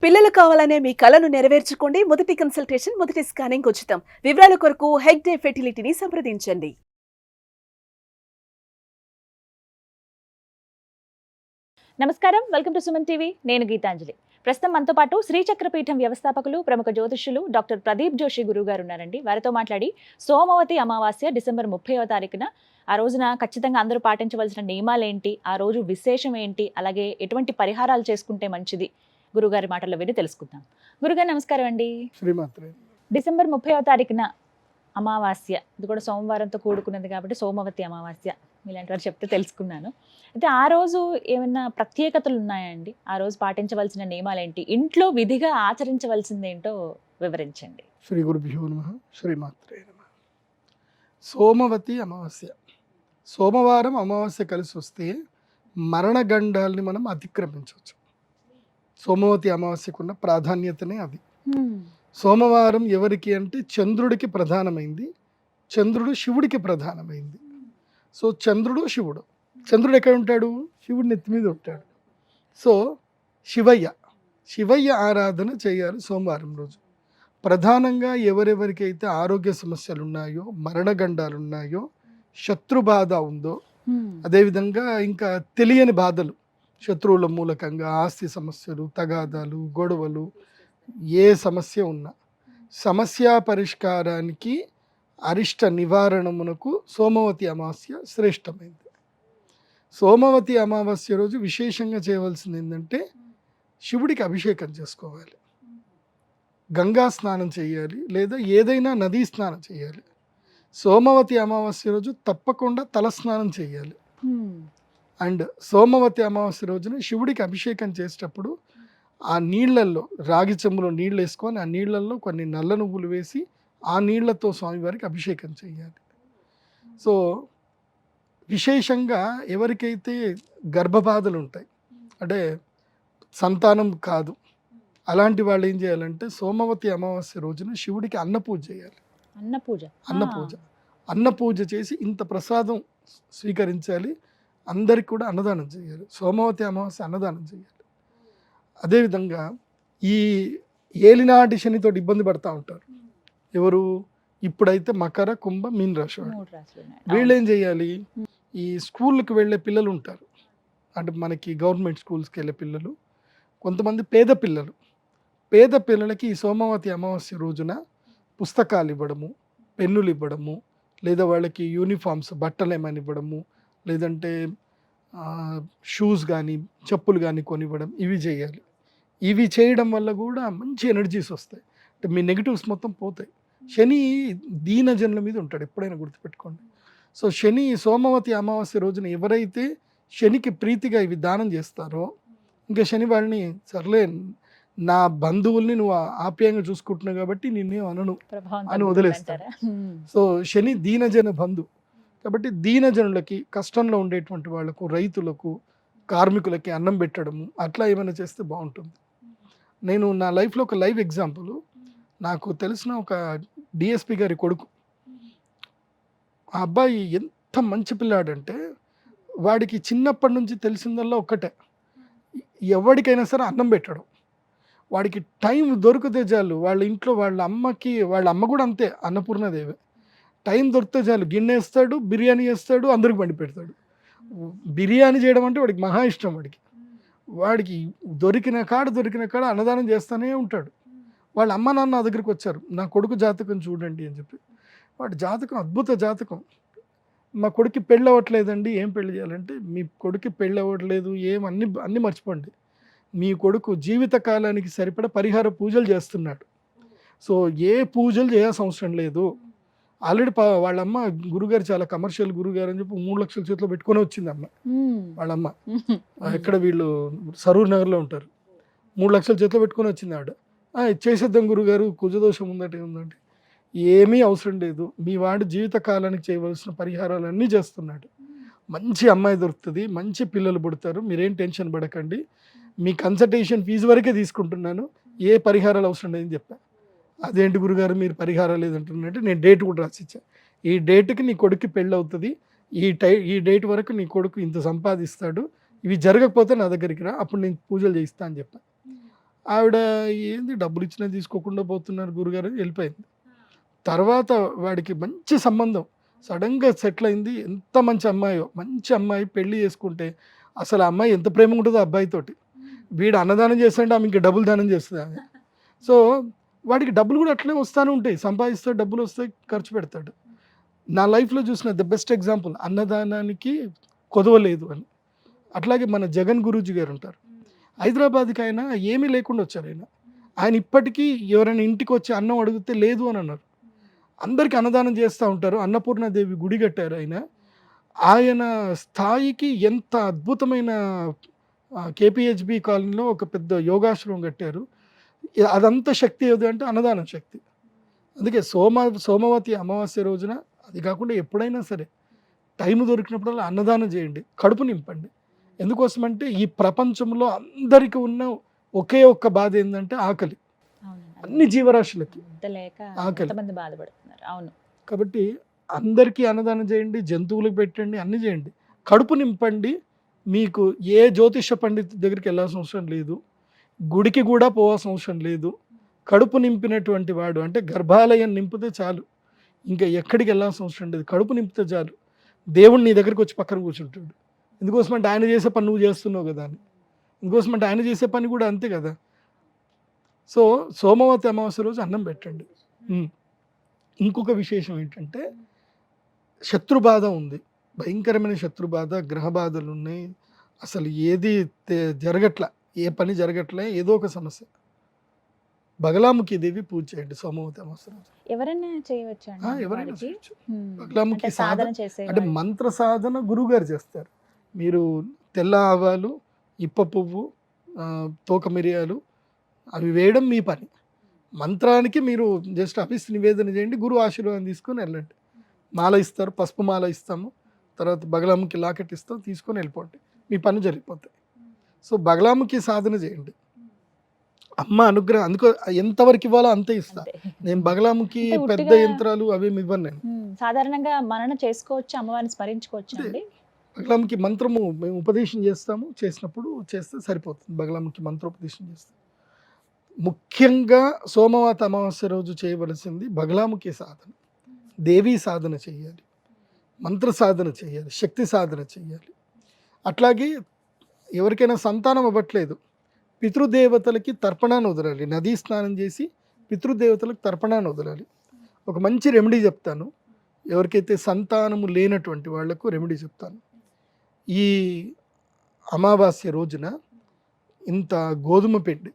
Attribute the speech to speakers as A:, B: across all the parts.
A: పిల్లలు కావాలనే మీ కలను నెరవేర్చుకోండి. మొదటి కన్సల్టేషన్, మొదటి స్కానింగ్ ఉచితం. వివరాల కొరకు హెగ్డే ఫెర్టిలిటీని సంప్రదించండి.
B: నమస్కారం, వెల్కమ్ టు సుమన్ టీవీ. నేను గీతాంజలి. ప్రస్తుతం మనతో పాటు శ్రీచక్రపీఠం వ్యవస్థాపకులు, ప్రముఖ జ్యోతిష్యులు డాక్టర్ ప్రదీప్ జోషి గురువు గారు ఉన్నారండి. వారితో మాట్లాడి సోమవతి అమావాస్య డిసెంబర్ 30వ తారీఖున ఆ రోజున ఖచ్చితంగా అందరూ పాటించవలసిన నియమాలేంటి, ఆ రోజు విశేషం ఏంటి, అలాగే ఎటువంటి పరిహారాలు చేసుకుంటే మంచిది, గురుగారి మాటల్లో విని తెలుసుకుందాం. గురుగారు నమస్కారం అండి.
C: శ్రీమాత్రే.
B: డిసెంబర్ 30వ తారీఖున అమావాస్య, ఇది కూడా సోమవారంతో కూడుకున్నది కాబట్టి సోమవతి అమావాస్య ఇలాంటి వారు చెప్తే తెలుసుకున్నాను. అయితే ఆ రోజు ఏమైనా ప్రత్యేకతలు ఉన్నాయండి? ఆ రోజు పాటించవలసిన నియమాలేంటి, ఇంట్లో విధిగా ఆచరించవలసింది ఏంటో వివరించండి.
C: శ్రీ గురుభ్యో నమః. శ్రీమాత్రే నమః. సోమవతి అమావాస్య. సోమవారం అమావాస్య కలిసి వస్తే మరణగండాల్ని మనం అతిక్రమించవచ్చు. సోమవతి అమావాస్యకున్న ప్రాధాన్యతనే అది. సోమవారం ఎవరికి అంటే చంద్రుడికి ప్రధానమైంది, చంద్రుడు శివుడికి ప్రధానమైంది. సో చంద్రుడు శివుడు. చంద్రుడు ఎక్కడ ఉంటాడు? శివుడి నెత్తి మీద ఉంటాడు. సో శివయ్య ఆరాధన చేయాలి సోమవారం రోజు. ప్రధానంగా ఎవరెవరికైతే ఆరోగ్య సమస్యలు ఉన్నాయో, మరణగండాలు ఉన్నాయో, శత్రుబాధ ఉందో, అదేవిధంగా ఇంకా తెలియని బాధలు, శత్రువుల మూలకంగా ఆస్తి సమస్యలు, తగాదాలు, గొడవలు, ఏ సమస్య ఉన్నా సమస్య పరిష్కారానికి, అరిష్ట నివారణమునకు సోమవతి అమావాస్య శ్రేష్టమైంది. సోమవతి అమావాస్య రోజు విశేషంగా చేయవలసింది ఏంటంటే శివుడికి అభిషేకం చేసుకోవాలి, గంగా స్నానం చేయాలి, లేదా ఏదైనా నదీ స్నానం చేయాలి. సోమవతి అమావాస్య రోజు తప్పకుండా తలస్నానం చేయాలి. అండ్ సోమవతి అమావాస్య రోజున శివుడికి అభిషేకం చేసేటప్పుడు ఆ నీళ్లల్లో, రాగి చెంబులో నీళ్ళు వేసుకొని ఆ నీళ్లలో కొన్ని నల్ల నువ్వులు వేసి ఆ నీళ్లతో స్వామివారికి అభిషేకం చేయాలి. సో విశేషంగా ఎవరికైతే గర్భబాధలు ఉంటాయి, అంటే సంతానం కాదు, అలాంటి వాళ్ళు ఏం చేయాలంటే సోమవతి అమావాస్య రోజున శివుడికి అన్నపూజ చేయాలి. అన్నపూజ చేసి ఇంత ప్రసాదం స్వీకరించాలి. అందరికి కూడా అన్నదానం చేయాలి. సోమవతి అమావాస్య అన్నదానం చేయాలి. అదేవిధంగా ఈ ఏలినాటి శనితో ఇబ్బంది పడుతూ ఉంటారు ఎవరు? ఇప్పుడైతే మకర, కుంభ, మీన రాశి వాళ్ళు. వీళ్ళు ఏం చేయాలి? ఈ స్కూళ్ళకి వెళ్ళే పిల్లలు ఉంటారు, అంటే మనకి గవర్నమెంట్ స్కూల్స్కి వెళ్ళే పిల్లలు, కొంతమంది పేద పిల్లలకి ఈ సోమవతి అమావాస్య రోజున పుస్తకాలు ఇవ్వడము, పెన్నులు ఇవ్వడము, లేదా వాళ్ళకి యూనిఫామ్స్, బట్టలు ఏమైనా ఇవ్వడము, లేదంటే షూస్ కానీ చెప్పులు కానీ కొనివ్వడం, ఇవి చేయాలి. ఇవి చేయడం వల్ల కూడా మంచి ఎనర్జీస్ వస్తాయి, అంటే మీ నెగిటివ్స్ మొత్తం పోతాయి. శని దీనజనుల మీద ఉంటాడు, ఎప్పుడైనా గుర్తుపెట్టుకోండి. సో శని సోమవతి అమావాస్య రోజున ఎవరైతే శనికి ప్రీతిగా ఇవి దానం చేస్తారో, ఇంకా శని వాళ్ళని సర్లే నా బంధువుల్ని నువ్వు ఆప్యాయంగా చూసుకుంటున్నావు కాబట్టి నిన్నే అనను అని వదిలేస్తారు. సో శని దీనజన బంధు కాబట్టి దీనజనులకి, కష్టంలో ఉండేటువంటి వాళ్ళకు, రైతులకు, కార్మికులకి అన్నం పెట్టడము, అట్లా ఏమైనా చేస్తే బాగుంటుంది. నేను నా లైఫ్లో ఒక లైవ్ ఎగ్జాంపుల్, నాకు తెలిసిన ఒక డిఎస్పి గారి కొడుకు, ఆ అబ్బాయి ఎంత మంచి పిల్లాడంటే వాడికి చిన్నప్పటి నుంచి తెలిసిందల్లా ఒక్కటే, ఎవరికైనా సరే అన్నం పెట్టడం. వాడికి టైం దొరికితే చాలు, వాళ్ళ ఇంట్లో వాళ్ళ అమ్మ కూడా అంతే, అన్నపూర్ణదేవి, టైం దొరికితే చాలు గిన్నె వేస్తాడు, బిర్యానీ వేస్తాడు, అందరికి పండి పెడతాడు. బిర్యానీ చేయడం అంటే వాడికి మహా ఇష్టం. వాడికి దొరికిన కాడ అన్నదానం చేస్తూనే ఉంటాడు. వాళ్ళ అమ్మ నాన్న నా దగ్గరికి వచ్చారు, నా కొడుకు జాతకం చూడండి అని చెప్పి. వాడి జాతకం అద్భుత జాతకం. మా కొడుకు పెళ్ళి అవ్వట్లేదండి, ఏం పెళ్లి చేయాలంటే, మీ కొడుకు పెళ్ళి అవ్వట్లేదు, అన్నీ మర్చిపోండి, మీ కొడుకు జీవితకాలానికి సరిపడ పరిహార పూజలు చేస్తున్నాడు. సో ఏ పూజలు చేయాల్సిన అవసరం లేదు. ఆల్రెడీ వాళ్ళమ్మ, గురుగారు చాలా కమర్షియల్ గురుగారు అని చెప్పి 3 లక్షల చేతిలో పెట్టుకొని వచ్చింది అమ్మ. వాళ్ళమ్మ ఎక్కడ, వీళ్ళు సరూర్ నగర్లో ఉంటారు. 3 లక్షల చేతిలో పెట్టుకొని వచ్చింది ఆవిడ. చేసేద్దాం గురుగారు, కుజదోషం ఉందంటే ఏమీ అవసరం లేదు, మీ వాడు జీవితకాలానికి చేయవలసిన పరిహారాలన్నీ చేస్తున్నాడు, మంచి అమ్మాయి దొరుకుతుంది, మంచి పిల్లలు పుడతారు, మీరేం టెన్షన్ పడకండి, మీ కన్సల్టేషన్ ఫీజు వరకే తీసుకుంటున్నాను, ఏ పరిహారాలు అవసరం లేదని చెప్పాను. అదేంటి గురుగారు మీరు పరిహారం లేదంటున్నట్టు నేను డేట్ కూడా రాసిచ్చా, ఈ డేట్కి నీ కొడుకు పెళ్ళి అవుతుంది, ఈ డేట్ వరకు నీ కొడుకు ఇంత సంపాదిస్తాడు, ఇవి జరగకపోతే నా దగ్గరికి రా, అప్పుడు నేను పూజలు చేయిస్తా అని చెప్పాను. ఆవిడ ఏంది డబ్బులు ఇచ్చినా తీసుకోకుండా పోతున్నారు గురుగారు వెళ్ళిపోయింది. తర్వాత వాడికి మంచి సంబంధం సడన్గా సెటిల్ అయింది. ఎంత మంచి అమ్మాయో, మంచి అమ్మాయి పెళ్లి చేసుకుంటే అసలు ఆ అమ్మాయి ఎంత ప్రేమ ఉంటుందో అబ్బాయితోటి. వీడు అన్నదానం చేస్తాడంటే ఆమె ఇంకా డబ్బులు దానం చేస్తుంది ఆమె. సో వాడికి డబ్బులు కూడా అట్లే వస్తూనే ఉంటాయి, సంపాదిస్తాడు, డబ్బులు వస్తాయి, ఖర్చు పెడతాడు. నా లైఫ్లో చూసిన ద బెస్ట్ ఎగ్జాంపుల్ అన్నదానానికి కొదవలేదు అని. అట్లాగే మన జగన్ గురూజీ గారు ఉంటారు, హైదరాబాద్కి ఆయన ఏమీ లేకుండా వచ్చారు. ఆయన ఇప్పటికీ ఎవరైనా ఇంటికి వచ్చి అన్నం అడిగితే లేదు అని అన్నారు. అందరికీ అన్నదానం చేస్తూ ఉంటారు. అన్నపూర్ణాదేవి గుడి కట్టారు ఆయన. ఆయన స్థాయికి ఎంత అద్భుతమైన కేపీహెచ్బి కాలనీలో ఒక పెద్ద యోగాశ్రమం కట్టారు. అదంతా శక్తి ఏది అంటే అన్నదానం శక్తి. అందుకే సోమవతి అమావాస్య రోజున, అది కాకుండా ఎప్పుడైనా సరే టైం దొరికినప్పుడల్లా అన్నదానం చేయండి, కడుపు నింపండి. ఎందుకోసమంటే ఈ ప్రపంచంలో అందరికీ ఉన్న ఒకే ఒక్క బాధ ఏంటంటే ఆకలి. అన్ని జీవరాశులకి ఆకలి
B: బాధపడుతున్నారు. అవును.
C: కాబట్టి అందరికీ అన్నదానం చేయండి, జంతువులకు పెట్టండి, అన్ని చేయండి, కడుపు నింపండి. మీకు ఏ జ్యోతిష పండితు దగ్గరికి వెళ్ళాల్సిన అవసరం లేదు, గుడికి కూడా పోవాల్సిన అవసరం లేదు. కడుపు నింపినటువంటి వాడు అంటే గర్భాలయం నింపితే చాలు, ఇంకా ఎక్కడికి వెళ్ళాల్సిన అవసరం లేదు. కడుపు నింపితే చాలు, దేవుడు నీ దగ్గరికి వచ్చి పక్కన కూర్చుంటాడు. ఎందుకోసమంటే ఆయన చేసే పని నువ్వు చేస్తున్నావు కదా అని. ఎందుకోసమంటే ఆయన చేసే పని కూడా అంతే కదా. సో సోమవతి అమావాస్య రోజు అన్నం పెట్టండి. ఇంకొక విశేషం ఏంటంటే శత్రుబాధ ఉంది, భయంకరమైన శత్రుబాధ, గ్రహ బాధలు ఉన్నాయి, అసలు ఏది జరగట్ల, ఏ పని జరగట్లే, ఏదో ఒక సమస్య. బగలాముఖి దేవి పూజ చేయండి సోమవతి అమావాస్య రోజు.
B: ఎవరైనా చేయవచ్చు,
C: ఎవరైనా చేయొచ్చు. బగలాముఖి సాధన అంటే మంత్ర సాధన గురువు గారు చేస్తారు. మీరు తెల్ల ఆవాలు, ఇప్ప పువ్వు, తోక మిరియాలు అవి వేయడం మీ పని. మంత్రానికి మీరు జస్ట్ అభిష్ట నివేదన చేయండి, గురువు ఆశీర్వాదం తీసుకొని వెళ్ళండి. మాల ఇస్తారు, పసుపు మాల ఇస్తాము, తర్వాత బగలాముఖి లాకెట్ ఇస్తాం, తీసుకొని వెళ్ళిపోండి, మీ పని జరిగిపోతాయి. సో బగలాముఖి సాధన చేయండి, అమ్మ అనుగ్రహం. అందుకో ఎంతవరకు ఇవ్వాలో అంతే ఇస్తా నేను. బగలాముఖి పెద్ద యంత్రాలు అవి ఇవ్వను నేను.
B: సాధారణంగా మనన చేసుకోవచ్చు, అమ్మవారిని స్మరించుకోవచ్చు అండి.
C: బగలాముఖి మంత్రము మేము ఉపదేశం చేస్తాము, చేసినప్పుడు చేస్తే సరిపోతుంది. బగలాముఖి మంత్రోపదేశం చేస్తాం. ముఖ్యంగా సోమవతి అమావాస్య రోజు చేయవలసింది బగలాముఖి సాధన, దేవీ సాధన చేయాలి, మంత్ర సాధన చేయాలి, శక్తి సాధన చేయాలి. అట్లాగే ఎవరికైనా సంతానం అవ్వట్లేదు, పితృదేవతలకి తర్పణాన్ని వదలాలి. నదీ స్నానం చేసి పితృదేవతలకు తర్పణాన్ని వదలాలి. ఒక మంచి రెమెడీ చెప్తాను, ఎవరికైతే సంతానము లేనటువంటి వాళ్లకు రెమెడీ చెప్తాను. ఈ అమావాస్య రోజున ఇంత గోధుమ పిండి,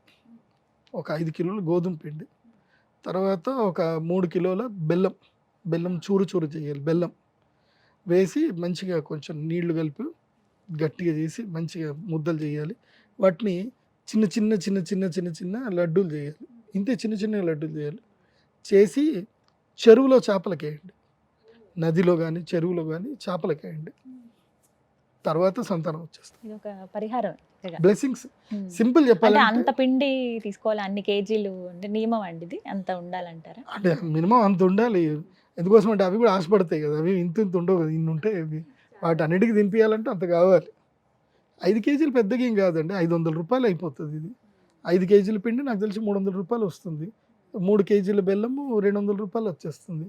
C: ఒక 5 కిలోల గోధుమ పిండి, తర్వాత ఒక 3 కిలోల బెల్లం చూరు చేయాలి. బెల్లం వేసి మంచిగా కొంచెం నీళ్లు కలిపి గట్టిగా చేసి మంచిగా ముద్దలు చేయాలి. వాటిని చిన్న చిన్న చిన్న చిన్న చిన్న చిన్న లడ్డూలు చేయాలి. ఇంతే చిన్న చిన్న లడ్డూలు చేయాలి. చేసి చెరువులో చేపలకి వేయండి, నదిలో కానీ చెరువులో కానీ చేపలకి వేయండి. తర్వాత సంతానం వచ్చేస్తుంది.
B: ఇది ఒక పరిహారం,
C: బ్లెస్సింగ్స్. సింపుల్ చెప్పాలి,
B: అంత పిండి తీసుకోవాలి, అన్ని కేజీలు అంటే నియమం అండి ఇది, అంత ఉండాలంటారా?
C: అంటే మినిమం అంత ఉండాలి. ఎందుకోసం అంటే అవి కూడా ఆశపడతాయి కదా, అవి ఇంత ఉండవు కదా, ఇన్ని ఉంటాయి. అవి వాటి అన్నిటికీ తినిపించాలంటే అంత కావాలి. 5 కేజీలు పెద్దగా ఏం కాదండి, 500 రూపాయలు అయిపోతుంది. ఇది 5 కేజీల పిండి నాకు తెలిసి 300 రూపాయలు వస్తుంది. 3 కేజీల బెల్లము 200 రూపాయలు వచ్చేస్తుంది.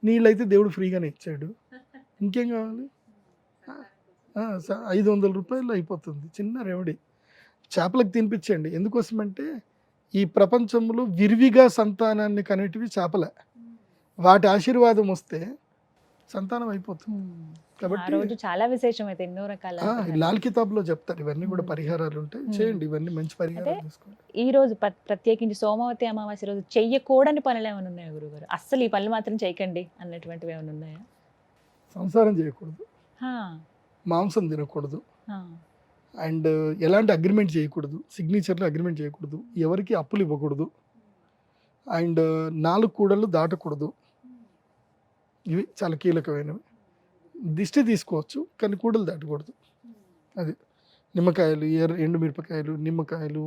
C: నీళ్ళైతే దేవుడు ఫ్రీగానే ఇచ్చాడు, ఇంకేం కావాలి. 500 రూపాయలు అయిపోతుంది, చిన్న రెమెడీ. చేపలకు తినిపించండి. ఎందుకోసమంటే ఈ ప్రపంచంలో విరివిగా సంతానాన్ని కనేటివి చేపలే. వాటి ఆశీర్వాదం వస్తే సంతానం అయిపోతుంది.
B: కాబట్టి చాలా విశేషం అయితే ఎన్నో రకాల
C: లాల్ కితాబ్లో చెప్తారు, ఇవన్నీ కూడా పరిహారాలు ఉంటాయి, చేయండి. ఇవన్నీ మంచి పరిహారాలు తీసుకోండి.
B: ఈ రోజు ప్రత్యేకించి సోమవతి అమావాస్య రోజు చెయ్యకూడని పనులు ఏమైనా ఉన్నాయా గురుగారు? అస్సలు ఈ పనులు మాత్రం చేయకండి అన్నటువంటివి ఏమైనా ఉన్నాయా?
C: సంసారం చేయకూడదు, మాంసం తినకూడదు, అండ్ ఎలాంటి అగ్రిమెంట్ చేయకూడదు, సిగ్నేచర్లో అగ్రిమెంట్ చేయకూడదు, ఎవరికి అప్పులు ఇవ్వకూడదు, అండ్ 4 కూడళ్ళు దాటకూడదు. ఇవి చాలా కీలకమైనవి. దిష్టి తీసుకోవచ్చు కానీ కూడలు దాటకూడదు. అది నిమ్మకాయలు, ఎండుమిరపకాయలు, నిమ్మకాయలు,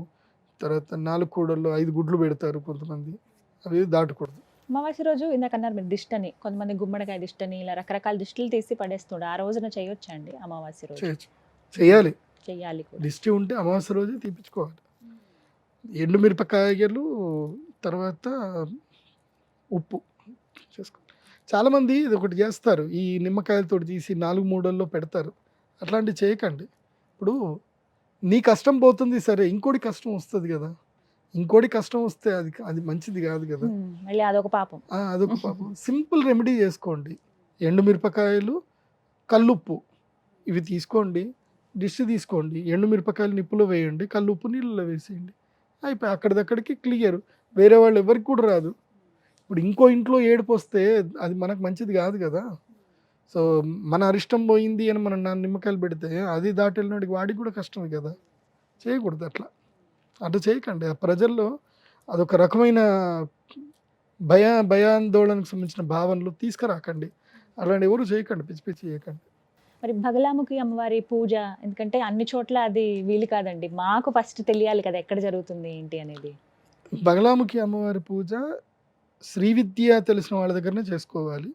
C: తర్వాత 4 కూడల్లో 5 గుడ్లు పెడతారు కొంతమంది, అవి దాటకూడదు.
B: అమావాస్య రోజు ఇందాక అన్నారు మీరు దిష్టని, కొంతమంది గుమ్మడికాయ దిష్టని, ఇలా రకరకాల దిష్టిలు తీసి పడేస్తుండే, ఆ రోజున చేయొచ్చా అండి? అమావాస్య రోజు
C: చేయాలి.
B: చెయ్యాలి.
C: దిష్టి ఉంటే అమావాస్య రోజు తీపించుకోవాలి. ఎండుమిరపకాయలు, తర్వాత ఉప్పు చేసుకో. చాలామంది ఇది ఒకటి చేస్తారు, ఈ నిమ్మకాయలతో తీసి 4 మూడల్లో పెడతారు. అట్లాంటివి చేయకండి. ఇప్పుడు నీ కష్టం పోతుంది సరే, ఇంకోటి కష్టం వస్తుంది కదా. ఇంకోటి కష్టం వస్తే అది అది మంచిది కాదు కదా.
B: మళ్ళీ అదొక పాపం.
C: అదొక పాపం. సింపుల్ రెమెడీ చేసుకోండి. ఎండుమిరపకాయలు, కల్లుప్పు ఇవి తీసుకోండి. డిష్ తీసుకోండి, ఎండుమిరపకాయలు నిప్పులో వేయండి, కల్లుప్పు నీళ్ళలో వేసేయండి, అయిపోయి అక్కడిదక్కడికి క్లియర్. వేరే వాళ్ళు ఎవరికి కూడా రాదు. ఇప్పుడు ఇంకో ఇంట్లో ఏడుపు వస్తే అది మనకు మంచిది కాదు కదా. సో మన అరిష్టం పోయింది అని మనం 4 నిమ్మకాయలు పెడితే అది దాటి వెళ్ళినడికి వాడికి కూడా కష్టమే కదా. చేయకూడదు అట్లా. అట్లా చేయకండి. ఆ ప్రజల్లో అదొక రకమైన భయాందోళనకు సంబంధించిన భావనలు తీసుకురాకండి. అలాంటి ఎవరు చేయకండి, పిచ్చి పిచ్చి చేయకండి.
B: మరి బగలాముఖి అమ్మవారి పూజ, ఎందుకంటే అన్ని చోట్ల అది వీలు కాదండి, మాకు ఫస్ట్ తెలియాలి కదా ఎక్కడ జరుగుతుంది ఏంటి అనేది.
C: బగలాముఖి అమ్మవారి పూజ శ్రీ విద్య తెలిసిన వాళ్ళ దగ్గరనే చేసుకోవాలి.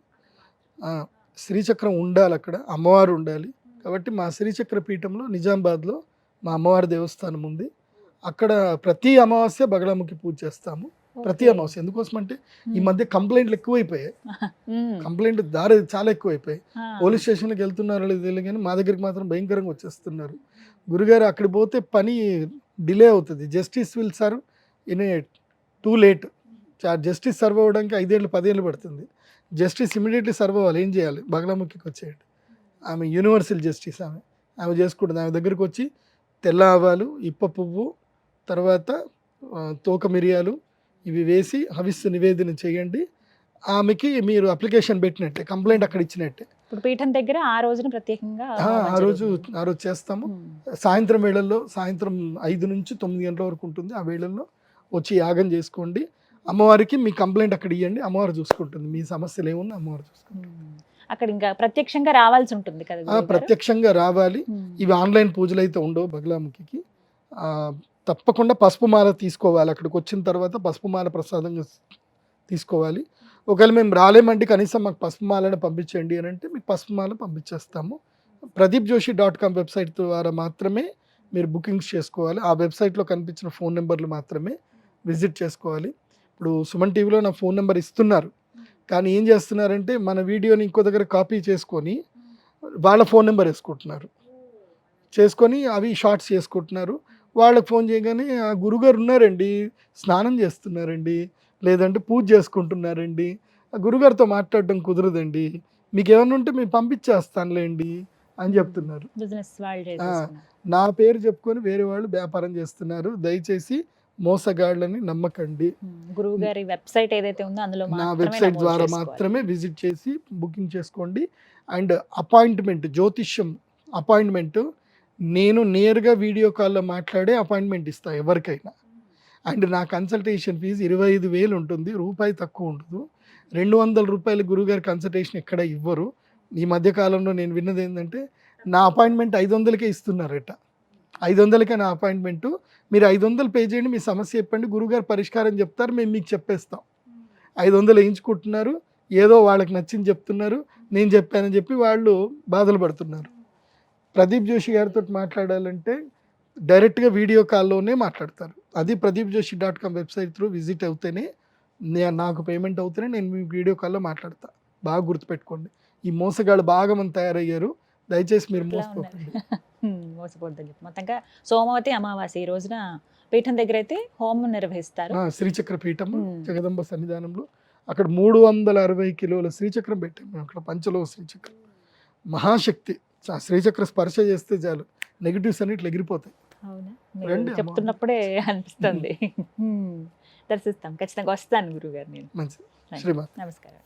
C: శ్రీచక్రం ఉండాలి, అక్కడ అమ్మవారు ఉండాలి. కాబట్టి మా శ్రీచక్ర పీఠంలో నిజామాబాద్లో మా అమ్మవారి దేవస్థానం ఉంది. అక్కడ ప్రతి అమావాస్య బగలాముఖి పూజ చేస్తాము. ప్రతి అమావాస్య. ఎందుకోసం అంటే ఈ మధ్య కంప్లైంట్లు ఎక్కువైపోయాయి. కంప్లైంట్ దారి చాలా ఎక్కువైపోయాయి. పోలీస్ స్టేషన్కి వెళ్తున్నారు తెలియదు కానీ మా దగ్గరికి మాత్రం భయంకరంగా వచ్చేస్తున్నారు. గురుగారు అక్కడికి పోతే పని డిలే అవుతుంది. Justice will serve in a too late. Justice serve అవ్వడానికి 5 ఏళ్ళు 10 ఏళ్ళు పడుతుంది. జస్టిస్ ఇమీడియట్లీ సర్వ్ అవ్వాలి. ఏం చేయాలి? బగలాముఖికి వచ్చేయండి. ఆమె యూనివర్సల్ జస్టిస్. ఆమె చేసుకుంటుంది. ఆమె దగ్గరికి వచ్చి తెల్ల ఆవాలు, ఇప్ప పువ్వు, తర్వాత తోక మిరియాలు ఇవి వేసి హవిస్సు నివేదన చేయండి. ఆమెకి మీరు అప్లికేషన్ పెట్టినట్టే, కంప్లైంట్ అక్కడ ఇచ్చినట్టే.
B: ఇప్పుడు పీఠం దగ్గర ఆ రోజున ప్రత్యేకంగా
C: ఆ రోజు చేస్తాము. సాయంత్రం వేళల్లో, సాయంత్రం 5 నుంచి 9 గంటల వరకు ఉంటుంది. ఆ వేళల్లో వచ్చి యాగం చేసుకోండి. అమ్మవారికి మీ కంప్లైంట్ అక్కడ ఇవ్వండి, అమ్మవారు చూసుకుంటుంది. మీ సమస్యలు ఏమున్నా అమ్మవారు చూసుకుంటుంది.
B: అక్కడ ఇంకా ప్రత్యక్షంగా రావాల్సి ఉంటుంది కదా.
C: ప్రత్యక్షంగా రావాలి. ఇవి ఆన్లైన్ పూజలు అయితే ఉండవు బగలాముఖికి. తప్పకుండా పసుపు మాల తీసుకోవాలి. అక్కడికి వచ్చిన తర్వాత పసుపు మాల ప్రసాదంగా తీసుకోవాలి. ఒకవేళ మేము రాలేమంటే కనీసం మాకు పసుపు మాలను పంపించండి అని అంటే మీకు పసుపు మాల పంపించేస్తాము. pradeepjoshi.com వెబ్సైట్ ద్వారా మాత్రమే మీరు బుకింగ్స్ చేసుకోవాలి. ఆ వెబ్సైట్లో కనిపించిన ఫోన్ నెంబర్లు మాత్రమే విజిట్ చేసుకోవాలి. ఇప్పుడు సుమన్ టీవీలో నా ఫోన్ నెంబర్ ఇస్తున్నారు, కానీ ఏం చేస్తున్నారంటే మన వీడియోని ఇంకో దగ్గర కాపీ చేసుకొని వాళ్ళ ఫోన్ నెంబర్ వేసుకుంటున్నారు. చేసుకొని అవి షార్ట్స్ చేసుకుంటున్నారు. వాళ్ళకి ఫోన్ చేయగానే ఆ గురుగారు ఉన్నారండి, స్నానం చేస్తున్నారండి, లేదంటే పూజ చేసుకుంటున్నారండి, ఆ గురుగారితో మాట్లాడడం కుదరదండి, మీకు ఏమైనా ఉంటే మేము పంపించేస్తానులేండి అని చెప్తున్నారు. నా పేరు చెప్పుకొని వేరే వాళ్ళు వ్యాపారం చేస్తున్నారు. దయచేసి మోసగాళ్ళని నమ్మకండి.
B: గురువు గారి వెబ్సైట్ ఏదైతే ఉందో అందులో
C: నా వెబ్సైట్ ద్వారా మాత్రమే విజిట్ చేసి బుకింగ్ చేసుకోండి. అండ్ అపాయింట్మెంట్, జ్యోతిష్యం అపాయింట్మెంట్ నేను నేరుగా వీడియో కాల్లో మాట్లాడే అపాయింట్మెంట్ ఇస్తాను ఎవరికైనా. అండ్ నా కన్సల్టేషన్ ఫీజు 25,000 ఉంటుంది, రూపాయి తక్కువ ఉండదు. 200 రూపాయలు గురువుగారి కన్సల్టేషన్ ఎక్కడ ఇవ్వరు. ఈ మధ్యకాలంలో నేను విన్నది ఏంటంటే నా అపాయింట్మెంట్ 500కే ఇస్తున్నారట. 500కే నా అపాయింట్మెంటు. మీరు 500 పే చేయండి, మీ సమస్య చెప్పండి, గురువుగారు పరిష్కారం చెప్తారు, మేము మీకు చెప్పేస్తాం. 500 వేయించుకుంటున్నారు, ఏదో వాళ్ళకి నచ్చింది చెప్తున్నారు, నేను చెప్పానని చెప్పి వాళ్ళు బాధలు పడుతున్నారు. ప్రదీప్ జోషి గారితో మాట్లాడాలంటే డైరెక్ట్గా వీడియో కాల్లోనే మాట్లాడతారు. అది pradeepjoshi.com వెబ్సైట్ త్రూ విజిట్ అవుతేనే నాకు పేమెంట్ అవుతేనే నేను మీ వీడియో కాల్లో మాట్లాడతా. బాగా గుర్తుపెట్టుకోండి. ఈ మోసగాళ్ళు బాగా మంది తయారయ్యారు, దయచేసి మీరు
B: మోసపోద్దని చెప్పి. మొత్తంగా సోమవతి అమావాస్య ఈ రోజున పీఠం దగ్గర అయితే హోమం నిర్వహిస్తారు.
C: శ్రీచక్ర పీఠం జగదంబ సన్నిధానంలో అక్కడ 360 కిలోల శ్రీచక్రం పెట్టాం మేము. అక్కడ పంచలో శ్రీచక్రం మహాశక్తి. శ్రీచక్ర స్పర్శ చేస్తే చాలు, నెగిటివ్స్ అన్ని ఇట్లా ఎగిరిపోతాయి.
B: అవునా, చెప్తున్నప్పుడే అనిపిస్తుంది. దర్శిస్తాం, ఖచ్చితంగా వస్తాను గురువు గారు. నేను
C: మంచిది. శ్రీమాన్
B: నమస్కారం.